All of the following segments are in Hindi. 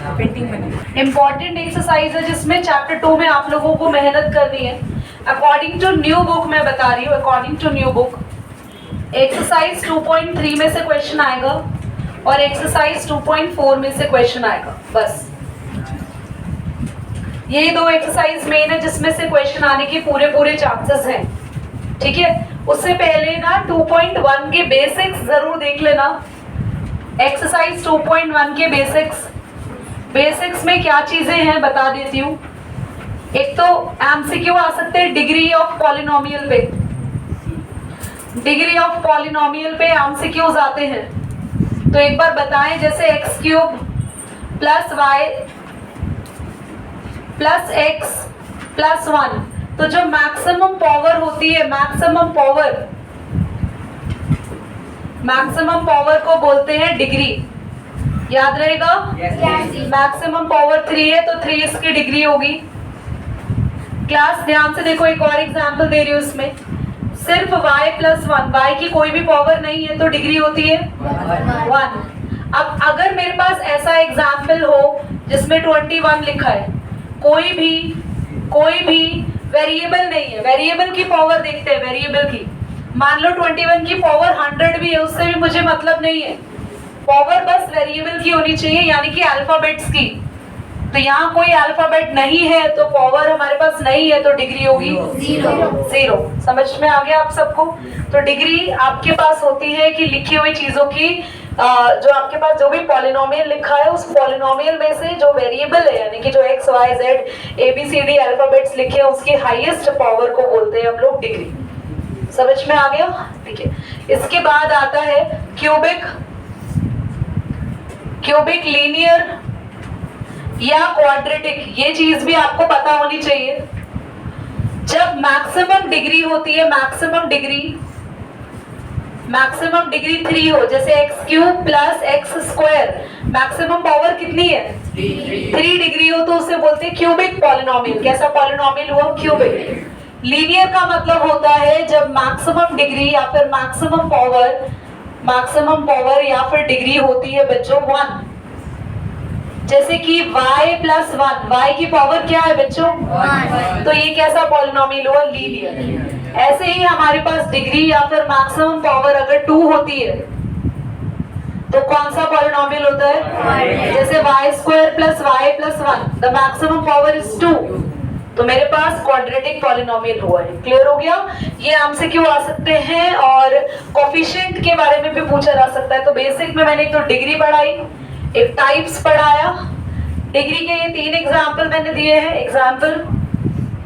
पेंटिंग बनी। इम्पॉर्टेंट एक्सरसाइज है जिसमें चैप्टर 2 में आप लोगों को मेहनत करनी है। अकॉर्डिंग टू न्यू बुक मैं बता रही हूँ, according to new book exercise 2.3 में से क्वेश्चन आएगा और एक्सरसाइज 2.4 में से क्वेश्चन आएगा। बस ये दो एक्सरसाइज मेन है जिसमें से क्वेश्चन आने के पूरे चांसेस हैं। ठीक है, उससे पहले ना 2.1 के बेसिक्स जरूर देख लेना। एक्सरसाइज 2.1 के बेसिक्स में क्या चीजें हैं बता देती हूँ। एक तो एमसीक्यू आ सकते हैं डिग्री ऑफ पॉलिनोमियल पे, डिग्री ऑफ पॉलिनोमियल पे एमसीक्यूज आते हैं। तो एक बार बताएं, जैसे x cube plus y plus x plus 1, तो जो मैक्सिमम पावर होती है, मैक्सिमम पावर को बोलते हैं डिग्री। याद रहेगा? मैक्सिमम पावर 3 है तो 3 इसकी डिग्री होगी। क्लास ध्यान से देखो, एक और एग्जांपल दे रही हूँ। इसमें सिर्फ y प्लस 1, y की कोई भी पावर नहीं है तो डिग्री होती है 1। अब अगर मेरे पास ऐसा एग्जांपल हो जिसमें 21 लिखा है, कोई भी वेरिएबल नहीं है, वेरिएबल की पावर देखते हैं, वेरिएबल की। मान लो 21 की पावर 100 भी है, उससे भी मुझे मतलब नहीं है, पावर बस वेरिएबल की होनी चाहिए, यानी कि अल्फाबेट्स की। तो यहाँ कोई अल्फाबेट नहीं है तो पावर हमारे पास नहीं है तो डिग्री होगी 0। समझ में आ गया आप सबको? तो डिग्री आपके पास होती है कि लिखी हुई चीजों की, जो आपके पास जो भी पॉलिनोमियल लिखा है उस पॉलिनोमियल में से जो वेरिएबल है, यानी कि जो x y z ABCD alphabets लिखे हैं उसकी हाईएस्ट पावर को बोलते हैं हम लोग डिग्री। समझ में आ गया? ठीक है, इसके बाद आता है क्यूबिक लीनियर या क्वाड्रेटिक। ये चीज भी आपको पता होनी चाहिए। जब मैक्सिमम डिग्री होती है, मैक्सिमम डिग्री 3 हो, जैसे x cube plus x square, maximum power कितनी है 3 डिग्री हो, तो उसे बोलते हैं क्यूबिक पॉलिनोमियल। कैसा पॉलिनोमियल हुआ? क्यूबिक। लीनियर का मतलब होता है जब मैक्सिमम डिग्री या फिर मैक्सिमम पावर या फिर डिग्री होती है बच्चों 1। जैसे कि y प्लस 1, y की पावर क्या है बच्चों 1, तो ये कैसा पॉलिनोमियल हुआ? लीनियर। ऐसे ही हमारे पास डिग्री या फिर मैक्सिमम पावर अगर 2 होती है तो कौन सा पॉलिनोमियल होता है? जैसे y square plus y plus 1, the maximum power is 2, तो मेरे पास क्वाड्रेटिक पॉलिनोमियल हुआ है। क्लियर हो गया? ये हमसे क्यों आ सकते हैं, और कोफिशिएंट के बारे में भी पूछा जा सकता है। तो बेसिक में मैंने एक तो डिग्री पढ़ाई, एक टाइप्स पढ़ाया। डिग्री के ये 3 एग्जाम्पल मैंने दिए हैं, एग्जाम्पल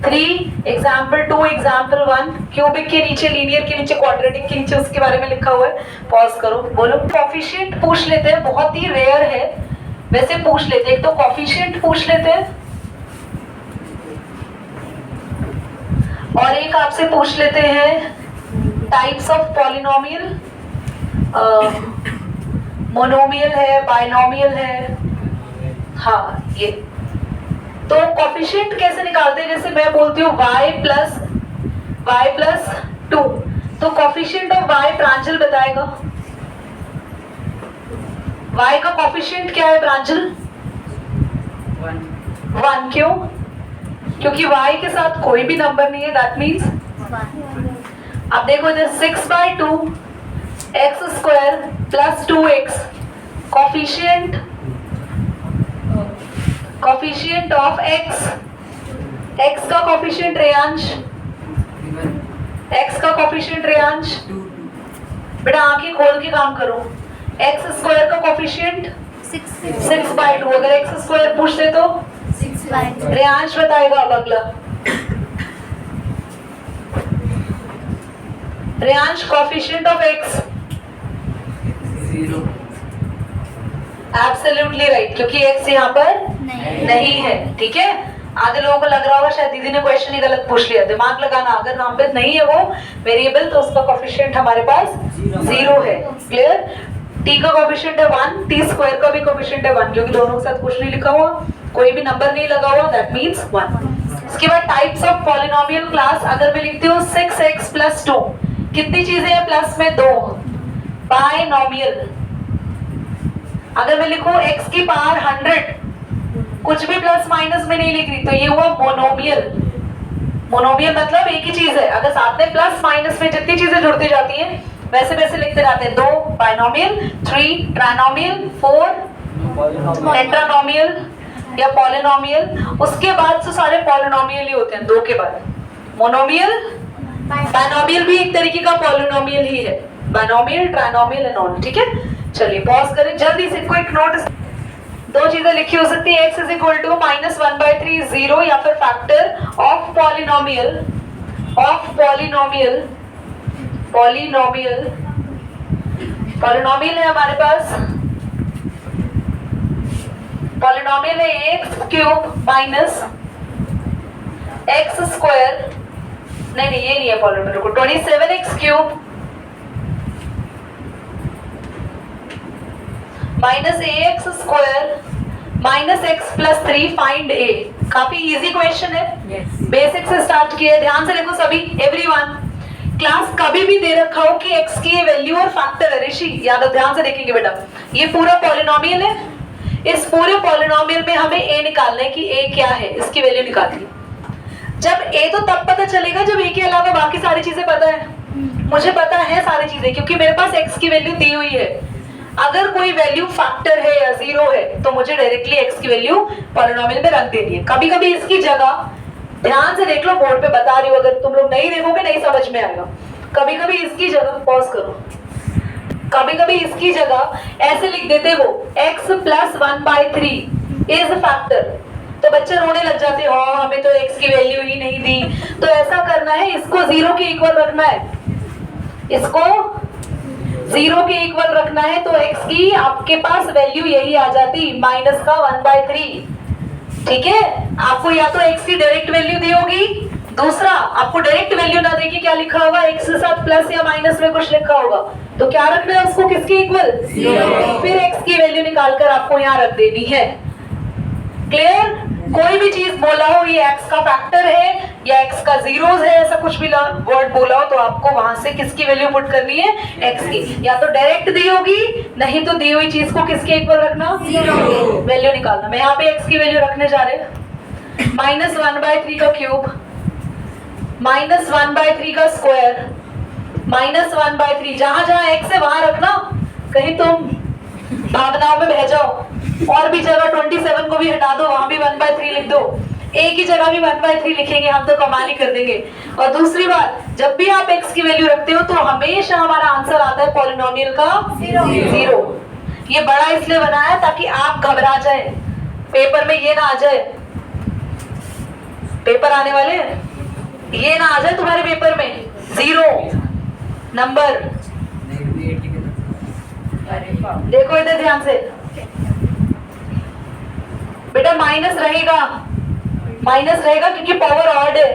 3, एग्जाम्पल 2, एग्जाम्पल 1। क्यूबिक के नीचे, लीनियर के नीचे, क्वाड्रेटिक के नीचे उसके बारे में लिखा हुआ है। पॉज करो, बोलो। कोफिशिएंट पूछ लेते हैं, बहुत ही रेयर है, वैसे पूछ लेते हैं। एक तो कोफिशिएंट पूछ लेते हैं और एक आपसे पूछ लेते हैं टाइप्स ऑफ पॉलिनोमियल। मोनोमियल है, बाइनोमियल है। हाँ, ये तो कोफिशिएंट कैसे निकालते हैं? जैसे मैं बोलती हूँ y प्लस 2, तो कोफिशिएंट ऑफ y प्रांजल बताएगा। y का कोफिशिएंट क्या है प्रांजल? 1। क्यों? क्योंकि y के साथ कोई भी नंबर नहीं है, दैट मीन्स। अब देखो इधर 6/2 x square plus 2x, coefficient of x का कोफिशिएंट रेयांश, बेटा आंखें खोल के काम करो। एक्स स्क्वायर का कोफिशिएंट 6/2, अगर एक्स स्क्वायर पूछते तो 6/2। रेयांश बताएगा। अब अगला Reyansh coefficient of x 0। Absolutely right, क्योंकि x यहाँ पर नहीं है। ठीक है, आधे लोगों को लग रहा होगा शायद दीदी ने क्वेश्चन ही गलत पूछ लिया। दिमाग लगाना, अगर यहाँ पे नहीं है वो वेरिएबल तो उसका कोफिशिएंट हमारे पास 0 है। क्लियर? t का कोफिशिएंट है 1, t स्क्वायर का भी कोफिशिएंट है 1, क्योंकि दोनों के साथ कुछ नहीं लिखा हुआ, कोई भी नंबर नहीं लगा हुआ, दैट मींस 1। इसके बाद टाइप्स ऑफ पॉलिनोमियल क्लास, अगर मैं लिखती हूँ 6x प्लस 2, कितनी चीजें हैं प्लस में? 2, बाइनोमियल। अगर मैं लिखूं x की पावर 100 कुछ भी प्लस माइनस में नहीं लिख रही, तो ये हुआ मोनोमियल। मोनोमियल मतलब एक ही चीज है, अगर साथ में प्लस माइनस में जितनी चीजें जुड़ती जाती हैं वैसे वैसे लिखते जाते हैं। 2 बाइनोमियल, 3 ट्राइनोमियल, 4 टेट्रानोमियल या पॉलिनोमियल। उसके बाद तो सारे पॉलिनोमियल ही होते हैं 2 के बाद। मोनोमियल, बाइनोमियल भी एक तरीके का पॉलिनोमियल ही है, बाइनोमियल, ट्राइनोमियल एंड ऑल। ठीक है, चलिए पॉज करें जल्दी से। क्विक नोट, 2 चीजें लिखी हो सकती है, x इज इक्वल टू -1/3 0 या फिर फैक्टर ऑफ पॉलिनोमियल, पॉलिनोमियल है हमारे पास। पॉलिनोमियल है x³ माइनस x², नहीं ये नहीं है पॉलिनोमियल को, 27x³ minus ax² minus x plus 3 find a। काफी इजी क्वेश्चन है, बेसिक से स्टार्ट किया। ध्यान से देखो सभी, एवरीवन। क्लास कभी भी दे रखा हो कि x की वैल्यू और फैक्टर है, ऋषि याद हो, ध्यान से देखेंगे बेटा। ये पूरा पॉलिनोमियल है, इस पूरे पॉलिनोमियल में हमें a निकालना है कि a क्या है, इसकी वैल्यू निकालनी है। जब a तो तब पता चलेगा जब a के अलावा बाकी सारी चीजें पता है। मुझे पता है सारी चीजें क्योंकि मेरे पास x की वैल्यू दी हुई है। अगर कोई वैल्यू फैक्टर है या 0 है तो मुझे डायरेक्टली x की वैल्यू पॉलिनोमियल में रख देनी है। कभी कभी इसकी जगह, ध्यान से देख लो, बोर्ड पे बता रही हूँ, अगर तुम लोग नहीं देखोगे नहीं समझ में आएगा। कभी कभी इसकी जगह, पॉज करो, कभी कभी इसकी जगह ऐसे लिख देते हो x प्लस 1/3 इज फैक्टर, तो बच्चे रोने लग जाते हैं, हाँ हमें तो x की वैल्यू ही नहीं दी। तो ऐसा करना है, इसको 0 के इक्वल रखना है, इसको 0 के इक्वल रखना है, तो x की आपके पास वैल्यू यही आ जाती, माइनस का 1/3। ठीक है, आपको या तो x की डायरेक्ट वैल्यू दी होगी, दूसरा आपको डायरेक्ट वैल्यू ना देके क्या लिखा होगा, x के साथ प्लस या माइनस में कुछ लिखा होगा, तो क्या रखना है उसको, किसके इक्वल, फिर x की वैल्यू निकालकर आपको यहाँ रख देनी है। क्लियर? कोई भी चीज बोला हो ये x का फैक्टर है या x का जीरोस है, ऐसा कुछ भी वर्ड बोला हो तो आपको वहां से किसकी वैल्यू पुट करनी है, x की। या तो डायरेक्ट दी होगी, नहीं तो दी हुई चीज को किसके इक्वल रखना, वैल्यू निकालना। मैं यहाँ पे x की वैल्यू रखने जा रहे हैं, -1/3 का क्यूब, -1/3 का स्क्वायर, -1/3, जहां जहां x है वहां रखना, कहीं तुम भावनाओं में बह जाओ। और भी जगह 27 को भी हटा दो, वहां भी 1/3 लिख दो, एक ही जगह भी 1/3 लिखेंगे हम तो कमाल ही कर देंगे। और दूसरी बात, जब भी आप x की वैल्यू रखते हो तो हमेशा हमारा आंसर आता है पॉलिनोमियल का 0। ये बड़ा इसलिए बनाया ताकि आप घबरा जाए, पेपर में ये ना आ जाए, पेपर आने वाले ये ना आ जाए तुम्हारे पेपर में 0 नंबर। देखो इधर ध्यान से बेटा, माइनस रहेगा क्योंकि पावर ऑड है।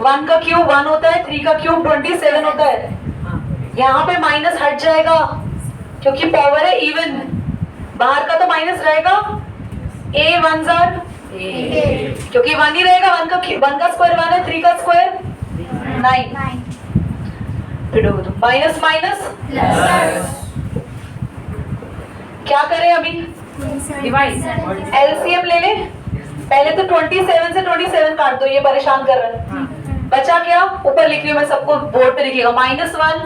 1 का क्यूब 1 होता है, 3 का क्यूब 27 होता है। यहाँ पे माइनस हट जाएगा क्योंकि पावर है इवन, बाहर का तो माइनस रहेगा। a 1 जार क्योंकि 1 ही रहेगा, 1 का स्क्वायर 1 है, 3 का स्क्वायर 9, माइनस माइनस क्या करें अभी, डिवाइड, एलसीएम ले ले। पहले तो 27 से 27 काट दो, ये परेशान कर रहा है। बचा क्या, ऊपर लिख रही हूँ मैं, सबको बोर्ड पे लिखिएगा, -1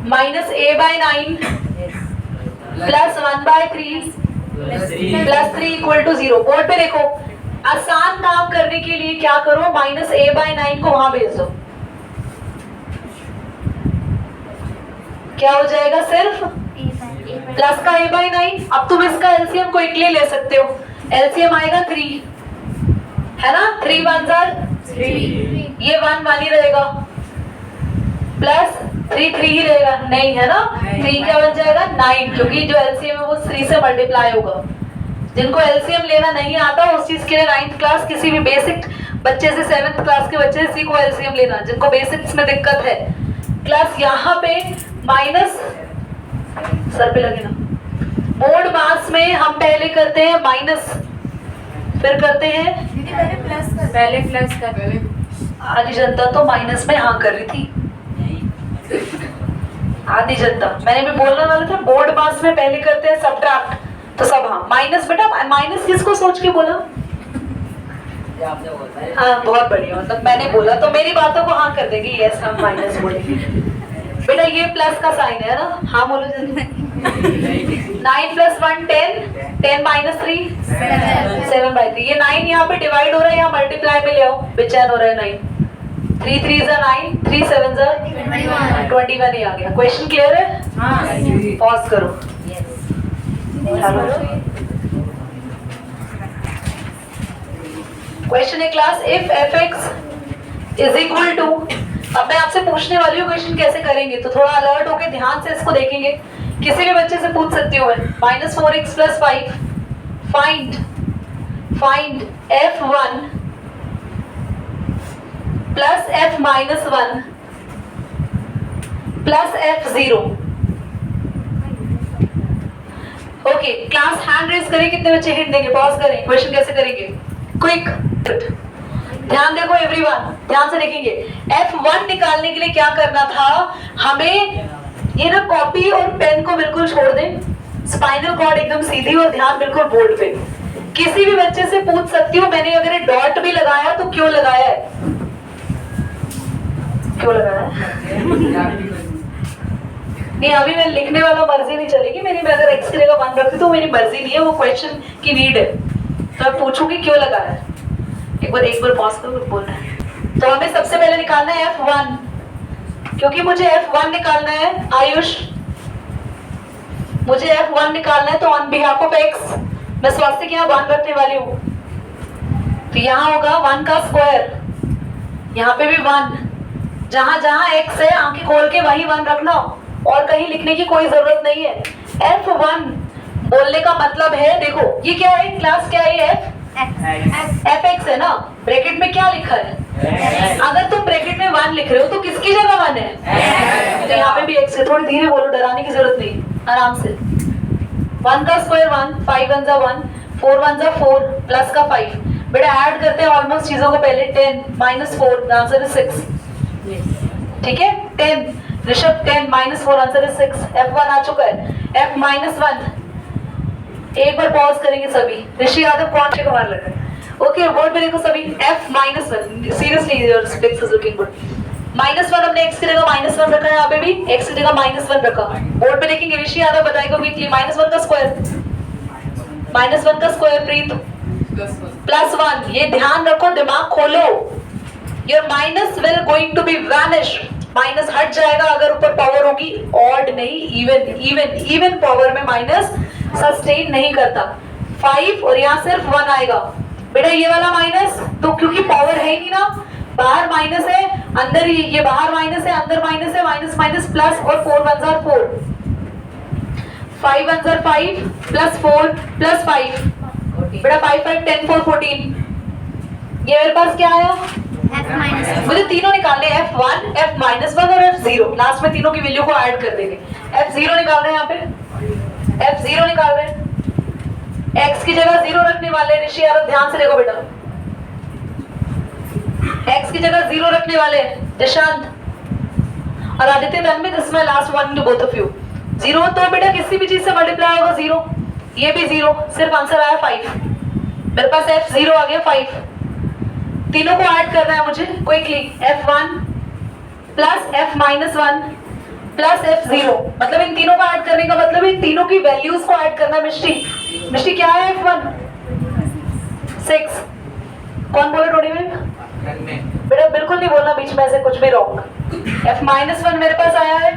minus a/9 plus 1/3 plus 3 equal to 0। Board पे देखो, आसान काम करने के लिए क्या करो, -a/9 को वहां भेज दो, क्या हो जाएगा, सिर्फ प्लस का a/9। अब तुम इसका एलसीएम क्विकली ले सकते हो, एलसीएम आएगा 3, है ना, 3 1 जार 3, ये 1 1 ही रहेगा, प्लस 3 3 ही रहेगा, नहीं है ना, 3 क्या बन जाएगा 9, क्योंकि जो एलसीएम है वो 3 से मल्टीप्लाई होगा। जिनको एलसीएम लेना नहीं आता उस चीज के लिए 9th क्लास किसी भी बेसिक बच्चे से 7th क्लास के बच्चे से सीखो एलसीएम लेना, जिनको बेसिक्स में दिक्कत है। क्लास यहाँ पे माइनस, सर पे लगे ना, बोर्ड मास में हम पहले करते हैं माइनस, फिर करते हैं पहले प्लस कर। आधी जनता तो माइनस में हाँ कर रही थी, आधी जनता, मैंने भी बोलने वाला था बोर्ड मास में पहले करते हैं सब्ट्रैक्ट, तो सब हाँ। माइनस बेटा, माइनस किसको सोच के बोला, हाँ बहुत बढ़िया, मतलब मैंने बोला तो मेरी बातों को हाँ कर देगी, यस हम माइनस बोलेंगे। बेटा ये प्लस का साइन है ना, हाँ बोलो जल्दी। 9 + 1 10, 10 - 3 7/3। ये 9 यहाँ पे डिवाइड हो रहा है, यहाँ मल्टीप्लाई में ले आओ, बेचैन हो रहा है 9। 3 3 ज़ा 9, 3 7 ज़ा 21 ही आ गया। क्वेश्चन क्लियर है? पॉज करो। क्वेश्चन है class, if fx is equal to, अब मैं आपसे पूछने वाली हूँ क्वेश्चन कैसे करेंगे, तो थोड़ा अलर्ट होके ध्यान से इसको देखेंगे। किसी भी बच्चे से पूछ सकती हूँ मैं। -4x + 5 find f1 + f-1 + f0। Okay class, hand raise करें, कितने बच्चे हिंट देंगे? पॉज करें, क्वेश्चन कैसे करेंगे, क्विक। ध्यान देखो एवरीवन, ध्यान से देखेंगे। F1 निकालने के लिए क्या करना था हमें, ये ना कॉपी और पेन को बिल्कुल छोड़ दें, स्पाइनल कॉर्ड एकदम सीधी और ध्यान बिल्कुल बोर्ड पे। किसी भी बच्चे से पूछ सकती हूँ मैंने अगर ये डॉट भी लगाया तो क्यों लगाया है, क्यों लगाया है? नहीं अभी मैं लिखने वाला मर्जी नहीं चलेगी मेरी, मैं अगर x की जगह 1 रखती तो मेरी मर्जी नहीं है, वो क्वेश्चन की नीड है, तो मैं पूछूंगी क्यों लगाया है। एक बार पॉज करो, बोलना है। तो हमें सबसे पहले निकालना है F1, क्योंकि मुझे F1 निकालना है आयुष, मुझे F1 निकालना है, तो ऑन बिहाफ ऑफ x मैं स्वास्थ्य के यहाँ 1 रखने वाली हूँ, तो यहाँ होगा 1 का स्क्वायर, यहाँ पे भी 1, जहां जहां x है आंखें खोल के वही 1 रखना, और कहीं लिखने की कोई जरूरत नहीं है। F1 बोलने का मतलब है, देखो ये क्या है क्लास, क्या है fx है ना, ब्रैकेट में क्या लिखा है, अगर तुम ब्रैकेट में 1 लिख रहे हो तो किसकी जगह 1 है, तो यहाँ पे भी x है। थोड़ी धीरे बोलो, डराने की जरूरत नहीं, आराम से। 1 का स्क्वायर 1, 5 1 = 1, 4 1 = 4 प्लस का 5। बेटा ऐड करते हैं ऑलमोस्ट चीजों को पहले। 10 - 4 आंसर इज 6, ठीक है। 10 ऋषभ, 10 - 4 आंसर इज 6। F1 आ चुका है। F-1 एक बार पॉज करेंगे सभी। ऋषि यादव कौन से कुमार लगा, ओके बोर्ड पे देखो सभी। F-1 seriously your specs is looking good. -1 हमने x की जगह -1 रखा है, यहाँ पे भी x की जगह -1 रखा। बोर्ड पे देखेंगे, ऋषि यादव बताएगा वीकली। -1 का स्क्वायर, -1 का स्क्वायर प्रीत +1। ये ध्यान रखो, दिमाग खोलो, your minus will going to be vanish, minus हट जाएगा अगर ऊपर पावर होगी, ऑड नहीं इवन। इवन पावर में माइनस सस्टेन नहीं करता। 5 और यहाँ सिर्फ 1 आएगा। बेटा ये वाला माइनस, तो क्योंकि पावर है ही नहीं ना, बाहर माइनस है अंदर, ये बाहर माइनस है अंदर माइनस है, माइनस माइनस प्लस, और 4 1 = 4, 5 1 = 5 + 4 + 5। बेटा 5 5 10 4 14। ये मेरे पास क्या आया, मुझे तीनों निकालने, F1 F-1 और F0, लास्ट में तीनों की वैल्यू को ऐड कर देंगे। F0 निकाल रहे हैं, यहाँ पे F0 निकाल रहे हैं, x की जगह 0 रखने वाले। ऋषि यादव ध्यान से देखो बेटा, x की जगह 0 रखने वाले निशांत और Aditya Tanmay, this my last one to both of you. 0 तो बेटा किसी भी चीज से मल्टीप्लाई होगा 0, ये भी 0, सिर्फ आंसर आया 5। मेरे पास F0 आ गया 5। तीनों को ऐड करना है मुझे क्विकली। F1 + F-1 + F0, मतलब इन तीनों को ऐड करने का मतलब इन तीनों की वैल्यूज को ऐड करना। मिष्टी क्या है F1? 6। कौन बोले 25? बेटा बिल्कुल नहीं बोलना बीच में ऐसे कुछ भी रॉन्ग। F-1 मेरे पास आया है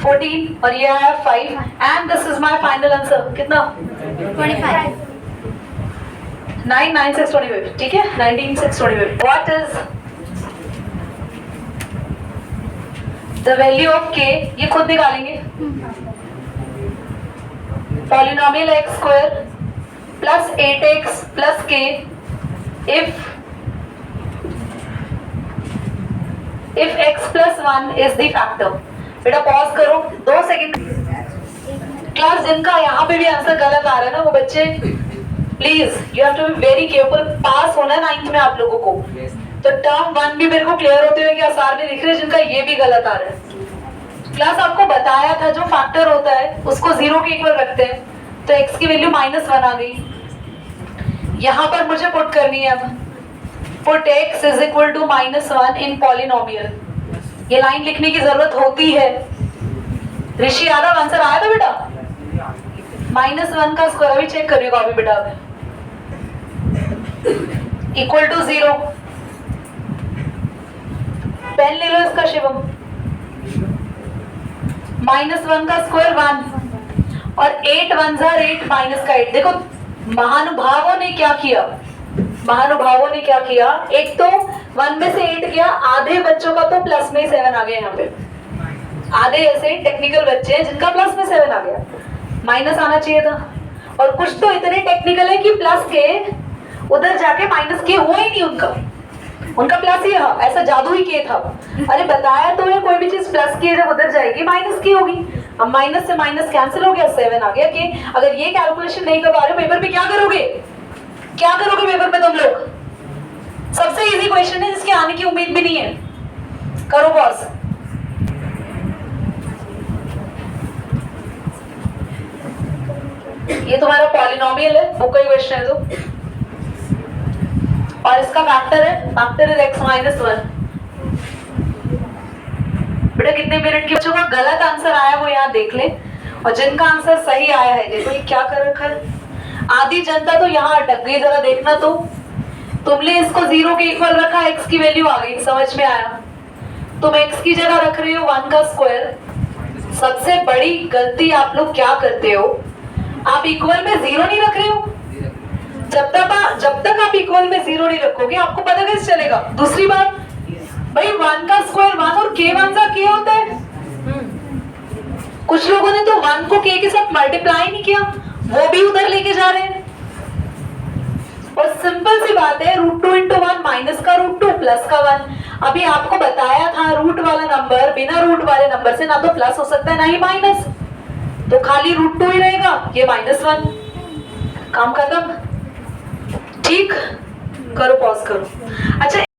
14 और ये आया 5, and this is my final answer. कितना? 25। 9 9 6 25, ठीक है। 19 6 25। What is the value of k? ये खुद निकालेंगे। Polynomial x² + 8x + k if x + 1 is the factor। बेटा पॉज करो 2 सेकंड। क्लास जिनका यहाँ पे भी आंसर गलत आ रहा है ना, वो बच्चे please you have to be very careful. Pass होना है 9th में आप लोगों को, तो टर्म 1 भी मेरे को क्लियर होते हुए कि आसार में दिख रहे हैं जिनका ये भी गलत आ रहा है। क्लास आपको बताया था जो फैक्टर होता है उसको 0 के इक्वल रखते हैं, तो x की वैल्यू -1 आ गई। यहाँ पर मुझे पुट करनी है अब put x is equal to -1 in polynomial. ये लाइन लिखने की जरूरत होती है। ऋषि यादव आंसर आया था बेटा? -1 का स्क्वायर अभी चेक करिएगा अभी बेटा, इक्वल टू 0। पेन ले लो इसका शिवम। -1 का स्क्वायर 1 और 8 1 जार 8 माइनस का 8। देखो महानुभावों ने क्या किया, महानुभावों ने क्या किया, एक तो 1 में से 8 गया, आधे बच्चों का तो प्लस में 7 आ गया। यहाँ पे आधे ऐसे टेक्निकल बच्चे हैं जिनका प्लस में 7 आ गया, माइनस आना चाहिए था। और कुछ तो इतने टेक्निकल है कि प्लस के उधर जाके माइनस के हुआ ही नहीं, उनका प्लस ही रहा, ऐसा जादू ही किया था। अरे बताया तो है कोई भी चीज प्लस की जब उधर जाएगी माइनस की होगी। अब माइनस से माइनस कैंसिल हो गया, 7 आ गया। कि अगर ये कैलकुलेशन नहीं कर पा रहे पेपर पे क्या करोगे, क्या करोगे पेपर पे तुम लोग? सबसे इजी क्वेश्चन है जिसके आने की उम्मीद भी नहीं है। करो बॉस। ये तुम्हारा पॉलिनोमियल है, बुक का क्वेश्चन है तो, और इसका फैक्टर है, फैक्टर इज x माइनस 1। बेटा कितने मिनट के बच्चों का गलत आंसर आया वो यहाँ देख ले, और जिनका आंसर सही आया है देखो ये क्या कर रखा है। आधी जनता तो यहाँ अटक गई, जरा देखना तो। तुमने इसको 0 के इक्वल रखा, x की वैल्यू आ गई, समझ में आया। तुम x की जगह रख रहे हो 1 का स्क्वायर। सबसे बड़ी गलती आप लोग क्या करते हो, आप इक्वल में 0 नहीं रख रहे हो। जब तक आप इक्वल में 0 नहीं रखोगे आपको पता कैसे चलेगा। दूसरी बात भाई 1 का स्क्वायर 1 और k 1 का k होता है। कुछ लोगों ने तो 1 को k के साथ मल्टीप्लाई नहीं किया, वो भी उधर लेके जा रहे हैं। और सिंपल सी बात है, √2 × 1 माइनस का √2 प्लस का 1। अभी आपको बताया था रूट वाला नंबर बिना रूट वाले नंबर से ना तो प्लस हो सकता है ना ही माइनस, तो खाली √2 ही रहेगा, ये -1। काम खत्म। ठीक, करो पॉज करो। अच्छा